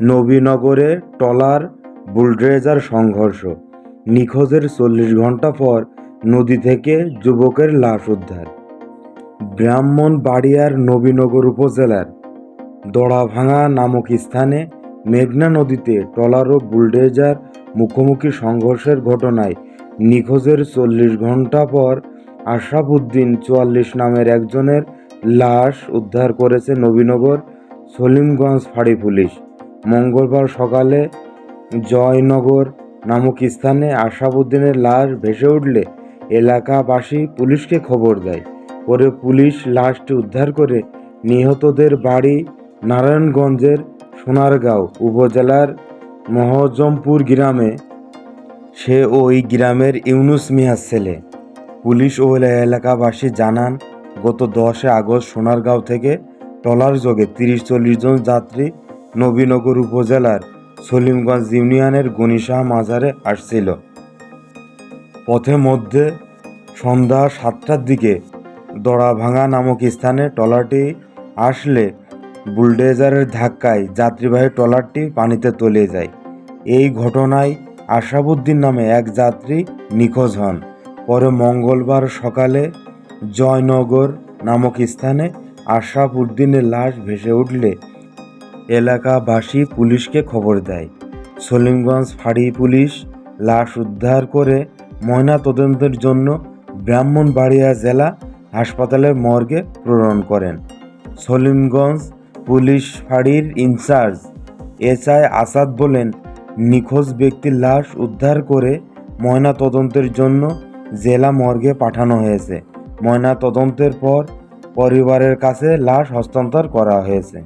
নবীনগরে trawler bulldozer সংঘর্ষ, নিখোঁজের 40 ঘণ্টা পর নদী থেকে যুবকের লাশ উদ্ধার। ব্রাহ্মণবাড়িয়ার নবীনগর উপজেলার দড়াভাঙা নামক স্থানে মেঘনা নদীতে ট্রলার ও বুলডোজার মুখোমুখি সংঘর্ষের ঘটনায় নিখোঁজের 40 ঘণ্টা পর আশরাফ উদ্দিন 44 নামের একজনের লাশ উদ্ধার করেছে নবীনগর সলিমগঞ্জ ফাঁড়ি পুলিশ। মঙ্গলবার সকালে জয়নগর নামক স্থানে আশরাফ উদ্দিনের লাশ ভেসে উঠলে এলাকাবাসী পুলিশকে খবর দেয়। পরে পুলিশ লাশটি উদ্ধার করে নিহতদের বাড়ি নারায়ণগঞ্জের সোনারগাঁও উপজেলার মহজমপুর গ্রামে। সে ওই গ্রামের ইউনুস মিয়ার ছেলে। পুলিশ ও এলাকাবাসী জানান, গত 10 আগস্ট সোনারগাঁও থেকে ট্রলার যোগে 30-40 জন যাত্রী নবীনগর উপজেলার সলিমগঞ্জ ইউনিয়নের গনিশাহ মাজারে আসছিল। পথে মধ্যে সন্ধ্যা 7টার দিকে দড়াভাঙা নামক স্থানে ট্রলারটি আসলে বুলডোজারের ধাক্কায় যাত্রীবাহী ট্রলারটি পানিতে তলিয়ে যায়। এই ঘটনায় আশরাফ উদ্দিন নামে এক যাত্রী নিখোঁজ হন। পরে মঙ্গলবার সকালে জয়নগর নামক স্থানে আশরাফ উদ্দিনের লাশ ভেসে উঠলে এলাকাবাসী পুলিশকে খবর দেয়। সলিমগঞ্জ ফাঁড়ি পুলিশ লাশ উদ্ধার করে ময়নাতদন্তের জন্য ব্রাহ্মণবাড়িয়া জেলা হাসপাতালের মর্গে প্রেরণ করেন। সলিমগঞ্জ পুলিশ ফাঁড়ির ইনচার্জ এসআই আসাদ বলেন, নিখোঁজ ব্যক্তির লাশ উদ্ধার করে ময়নাতদন্তের জন্য জেলা মর্গে পাঠানো হয়েছে। ময়নাতদন্তের পর পরিবারের কাছে লাশ হস্তান্তর করা হয়েছে।